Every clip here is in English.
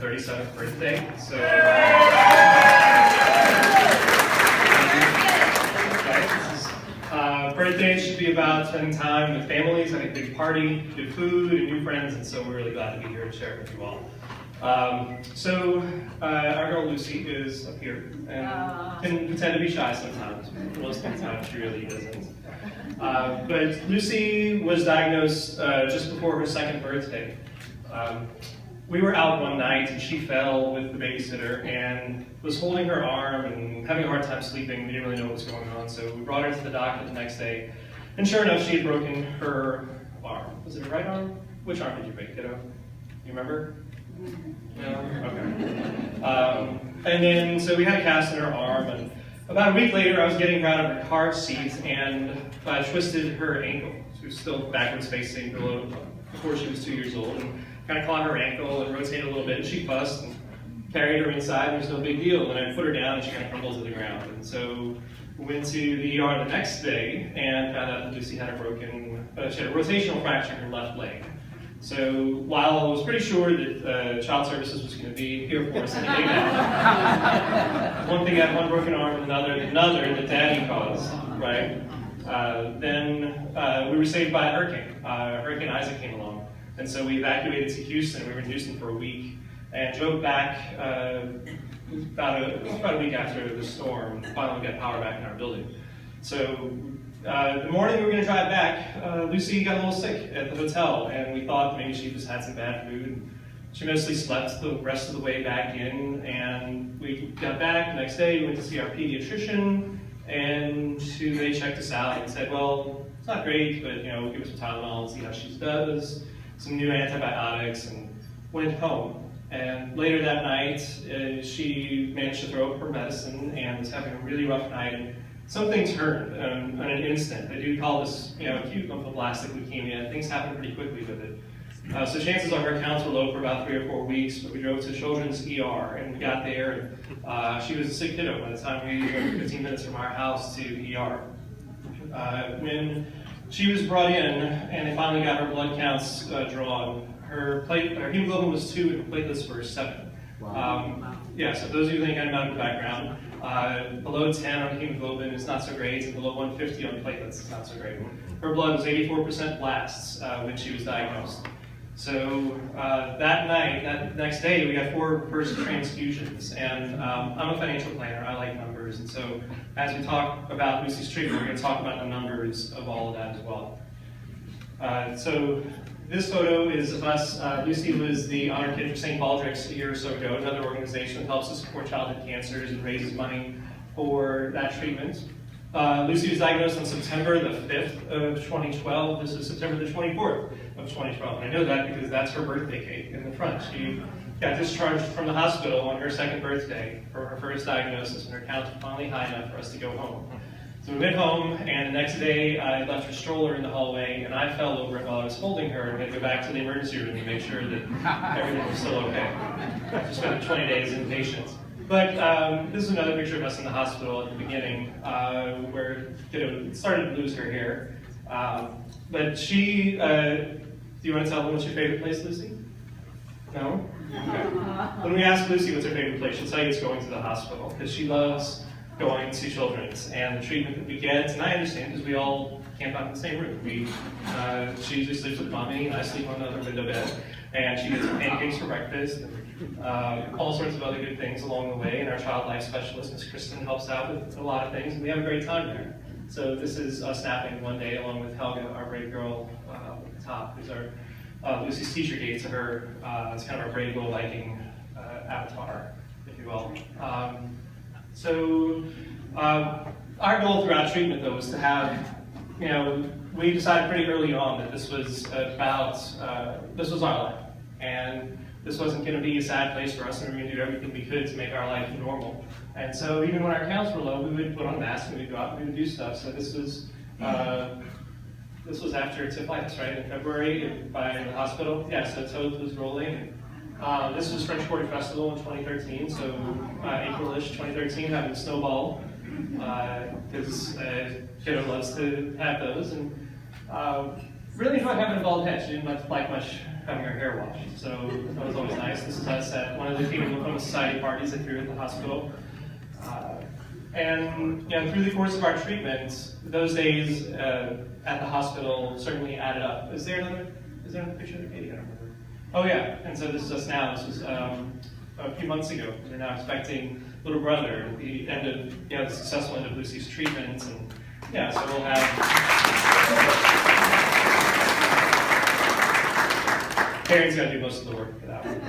37th birthday. So, birthdays should be about spending time with families, having a big party, good food, and new friends, and so we're really glad to be here to share it with you all. Our girl Lucy is up here and can pretend to be shy sometimes. Most of the time she really isn't. But Lucy was diagnosed just before her second birthday. We were out one night and she fell with the babysitter and was holding her arm and having a hard time sleeping. We didn't really know what was going on, so we brought her to the doctor the next day. And sure enough, she had broken her arm. Was it her right arm? Which arm did you break, kiddo? You remember? No? Okay. And then, so we had a cast in her arm, and about a week later, I was getting her out of her car seat, and I twisted her ankle. She was still backwards facing before she was 2 years old, and kind of caught her ankle and rotated a little bit, and she fussed and carried her inside. There was no big deal, and I put her down, and she kind of crumbled to the ground. And so we went to the ER the next day and found out that Lucy had she had a rotational fracture in her left leg. So while I was pretty sure that Child Services was going to be here for us any day now, one thing had one broken arm and another that Daddy caused, right? Then we were saved by a hurricane. Hurricane Isaac came along, and so we evacuated to Houston. We were in Houston for a week and drove back about a week after the storm. Finally got power back in our building. So the morning we were going to drive back, Lucy got a little sick at the hotel, and we thought maybe she just had some bad food. She mostly slept the rest of the way back in, and we got back the next day. We went to see our pediatrician, and they checked us out and said, well, it's not great, but we'll give her some Tylenol and see how she does, some new antibiotics, and went home. And later that night, she managed to throw up her medicine and was having a really rough night. And something turned in an instant. They do call this, acute lymphoblastic leukemia. Things happen pretty quickly with it. So chances are her counts were low for about 3 or 4 weeks, but we drove to Children's ER, and we got there, and she was a sick kiddo by the time we drove 15 minutes from our house to the ER. When she was brought in, and they finally got her blood counts drawn, her hemoglobin was 2 and her platelets were 7. Wow. Yeah, so those of you who think I have medical background, below 10 on hemoglobin is not so great, and below 150 on platelets is not so great. Her blood was 84% blasts when she was diagnosed. So that night, that next day, we got 4 first transfusions, and I'm a financial planner, I like numbers, and so as we talk about Lucy's treatment, we're going to talk about the numbers of all of that as well. So this photo is of us. Lucy was the honor kid for St. Baldrick's a year or so ago, another organization that helps to support childhood cancers and raises money for that treatment. Lucy was diagnosed on September the 5th of 2012. This is September the 24th of 2012. And I know that because that's her birthday cake in the front. She got discharged from the hospital on her second birthday for her first diagnosis, and her counts were finally high enough for us to go home. So we went home, and the next day I left her stroller in the hallway, and I fell over it while I was holding her, and we had to go back to the emergency room to make sure that everything was still okay. She spent 20 days inpatient. But this is another picture of us in the hospital at the beginning, where started to lose her hair. But she, do you want to tell them what's your favorite place, Lucy? No? Okay. When we ask Lucy what's her favorite place, she'll tell you it's going to the hospital, because she loves going to Children's and the treatment that we get. And I understand, because we all camp out in the same room. She usually sleeps with mommy, and I sleep on another window bed. And she gets pancakes for breakfast, and all sorts of other good things along the way. And our child life specialist, Ms. Kristen, helps out with a lot of things, and we have a great time there. So this is us napping one day along with Helga, our brave girl at the top, who's our Lucy's teacher gave to her. It's kind of our brave little Viking avatar, if you will. Our goal throughout treatment, though, was to have, we decided pretty early on that this was our life. And this wasn't going to be a sad place for us, and we were going to do everything we could to make our life normal. And so even when our counts were low, we would put on masks and we'd go out and we would do stuff. So this was after Tifflights, right, in February by the hospital. Yeah, so Toad was rolling. This was French Quarter Festival in 2013, so April-ish 2013, having a snowball, because kiddo loves to have those. And really enjoyed having a bald head. She didn't like much having her hair washed, so that was always nice. This is us at one of the Female Lymphoma Society parties that threw at the hospital. And through the course of our treatment, those days at the hospital certainly added up. Is there another picture of Katie? I don't remember. Oh yeah, and so this is us now. This was a few months ago. We're now expecting little brother at the end of the successful end of Lucy's treatment, and so we'll have. Karen's going to do most of the work for that one.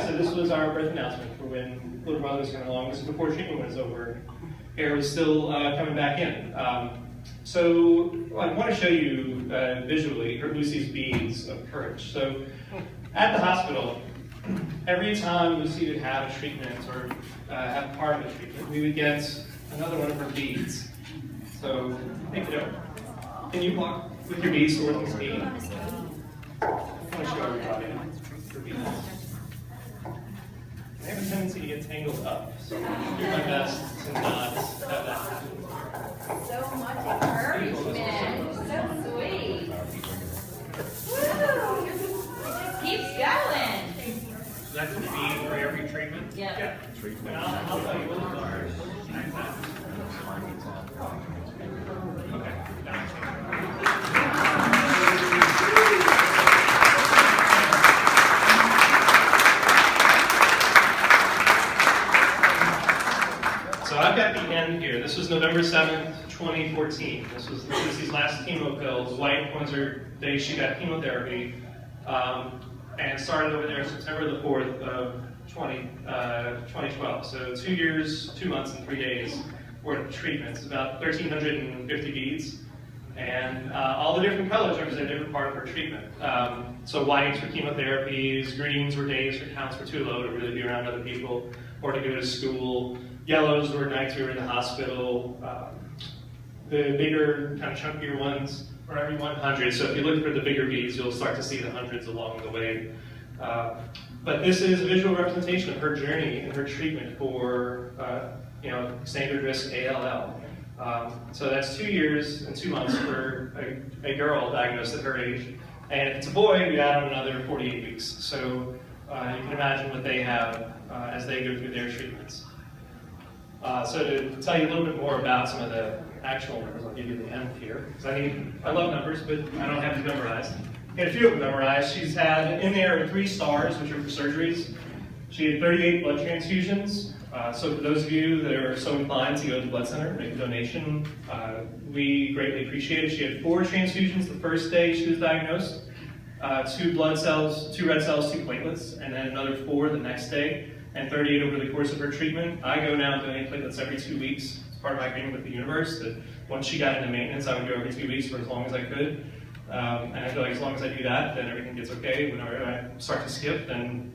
So this was our birth announcement for when little brother was coming along. This is before treatment was over. Air was still coming back in. So I want to show you visually Lucy's beads of courage. So at the hospital, every time Lucy would have a treatment or have part of a treatment, we would get another one of her beads. So pick it up. Can you walk with your beads towards this bead? I want to show everybody her beads. They have a tendency to get tangled up, so I'll do my best to not have that happen. So much encouragement. So sweet. Woo! It just keeps going. So that's the bead for every treatment? Yeah. And I'll tell you what those are. Okay. So I've got the end here. This was November 7th, 2014. This was Lucy's last chemo pill. The white ones are days she got chemotherapy, and started over there September the 4th of 2012. So 2 years, 2 months, and 3 days worth of treatments. About 1,350 beads. And all the different colors represent a different part of her treatment. So whites were chemotherapies, greens were days her counts were too low to really be around other people or to go to school. Yellows were nights we were in the hospital. The bigger, kind of chunkier ones were every 100. So if you look for the bigger beads, you'll start to see the hundreds along the way. But this is a visual representation of her journey and her treatment for standard risk ALL. So that's 2 years and 2 months for a girl diagnosed at her age. And if it's a boy, we add on another 48 weeks. So you can imagine what they have as they go through their treatments. So to tell you a little bit more about some of the actual numbers, I'll give you the end here. Because I love numbers, but I don't have these memorized. And a few of them memorized. She's had in there 3 stars, which are for surgeries. She had 38 blood transfusions. So for those of you that are so inclined to go to the blood center and make a donation, we greatly appreciate it. She had 4 transfusions the first day she was diagnosed, 2 blood cells, 2 red cells, 2 platelets, and then another 4 the next day, and 38 over the course of her treatment. I go now and donate platelets every 2 weeks. It's part of my agreement with the universe that once she got into maintenance, I would go every 2 weeks for as long as I could. And I feel like as long as I do that, then everything gets okay. Whenever I start to skip, then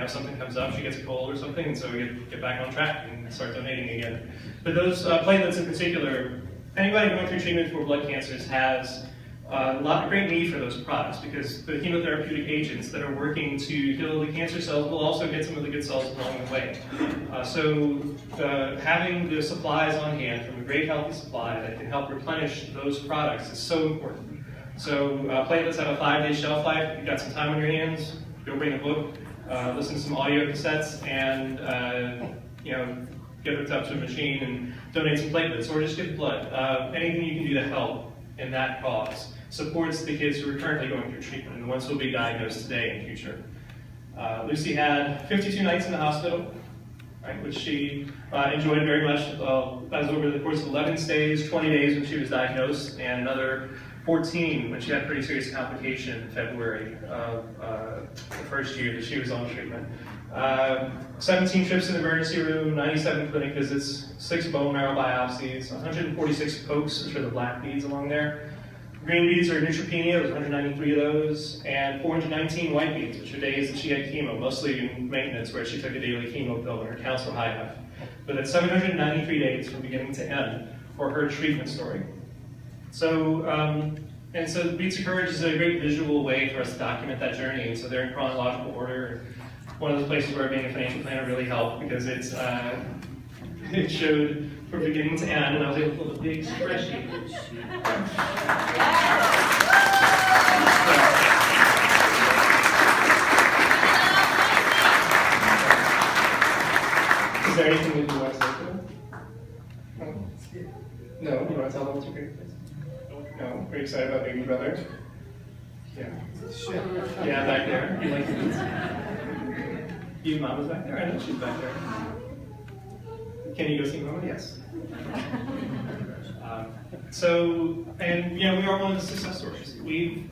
something comes up, she gets a cold or something, and so we get back on track and start donating again. But those platelets in particular, anybody going through treatment for blood cancers has a lot of great need for those products because the chemotherapeutic agents that are working to kill the cancer cells will also get some of the good cells along the way. So having the supplies on hand from a great healthy supply that can help replenish those products is so important. So platelets have a 5-day shelf life. If you've got some time on your hands, go bring a book. Listen to some audio cassettes and get hooked up to a machine and donate some platelets or just give blood. Anything you can do to help in that cause supports the kids who are currently going through treatment and the ones who will be diagnosed today and future. Lucy had 52 nights in the hospital, right, which she enjoyed very much. That was over the course of 11 stays, 20 days when she was diagnosed, and another 14 when she had a pretty serious complication in February of the first year that she was on treatment. 17 trips in the emergency room, 97 clinic visits, 6 bone marrow biopsies, 146 pokes, which are the black beads along there. Green beads are neutropenia, there was 193 of those, and 419 white beads, which are days that she had chemo, mostly in maintenance where she took a daily chemo pill and her counts were high enough. But that's 793 days from beginning to end for her treatment story. So, so the Beads of Courage is a great visual way for us to document that journey. And so they're in chronological order. One of the places where being a financial planner really helped because it showed from beginning to end, and I was able to pull a big spreadsheet. Is there anything that you want to say to them? No, you want to tell them what's your favorite place? No, are you excited about Baby Brother? Yeah. Yeah, back there. You like it? You, Mama's back there? I know she's back there. Can you go see Mama? Yes. And we are one of the success stories. We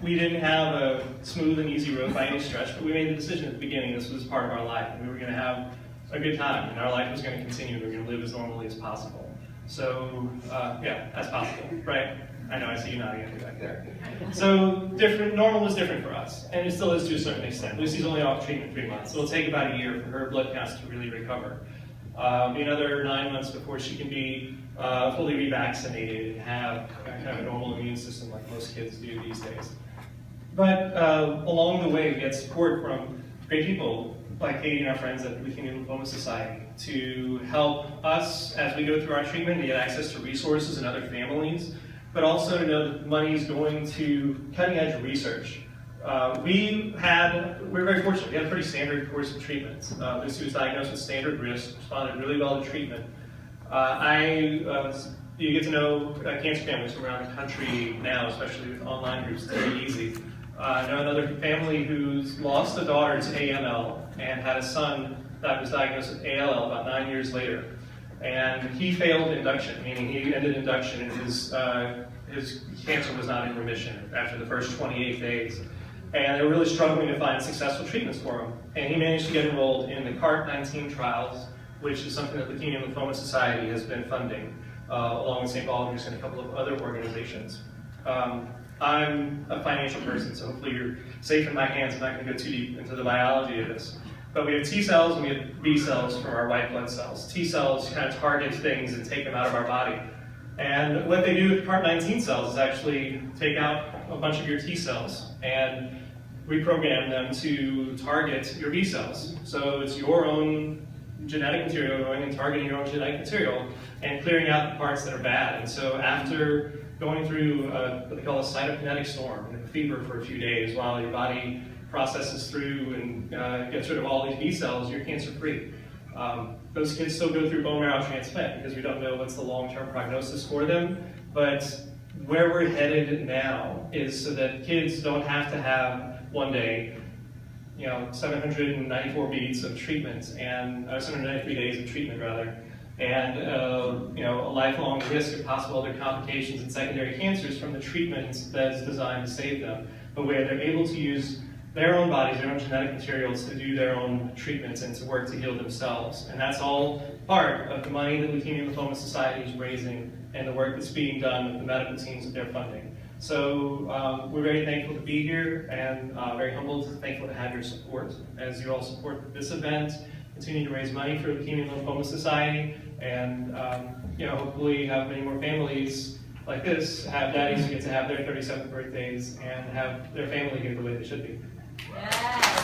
didn't have a smooth and easy road by any stretch, but we made the decision at the beginning this was part of our life. We were going to have a good time, and our life was going to continue. We were going to live as normally as possible. So, that's possible, right? I know, I see you nodding at me back there. So, normal was different for us, and it still is to a certain extent. Lucy's only off treatment 3 months, so it'll take about a year for her blood counts to really recover. Another 9 months before she can be fully revaccinated and have kind of a normal immune system like most kids do these days. But along the way, we get support from great people like Katie and our friends at the Leukemia Lymphoma Society to help us as we go through our treatment to get access to resources and other families, but also to know that money is going to cutting-edge research. We're very fortunate. We had a pretty standard course of treatments. Lucy was diagnosed with standard risk, responded really well to treatment. You get to know cancer families from around the country now, especially with online groups. It's very easy. I know another family who's lost a daughter to AML and had a son that was diagnosed with ALL about 9 years later. And he failed induction, meaning he ended induction and his cancer was not in remission after the first 28 days. And they were really struggling to find successful treatments for him. And he managed to get enrolled in the CART-19 trials, which is something that the Leukemia Lymphoma Society has been funding, along with St. Baldrick's and a couple of other organizations. I'm a financial person, so hopefully you're safe in my hands. I'm not going to go too deep into the biology of this. But we have T cells and we have B cells from our white blood cells. T cells kind of target things and take them out of our body. And what they do with CART-19 cells is actually take out a bunch of your T cells and reprogram them to target your B cells. So it's your own genetic material going and targeting your own genetic material and clearing out the parts that are bad. And so after going through what they call a cytokinetic storm, and a fever for a few days while your body processes through and gets rid of all these B cells, you're cancer-free. Those kids still go through bone marrow transplant because we don't know what's the long-term prognosis for them. But where we're headed now is so that kids don't have to have one day 794 beats of treatment and 793 days of treatment rather, and a lifelong risk of possible other complications and secondary cancers from the treatment that's designed to save them, but where they're able to use their own bodies, their own genetic materials to do their own treatments and to work to heal themselves. And that's all part of the money that Leukemia Lymphoma Society is raising and the work that's being done with the medical teams that they're funding. So we're very thankful to be here and very humbled and thankful to have your support as you all support this event, continue to raise money for Leukemia Lymphoma Society, and hopefully have many more families like this, have daddies who get to have their 37th birthdays and have their family here the way they should be. Yes.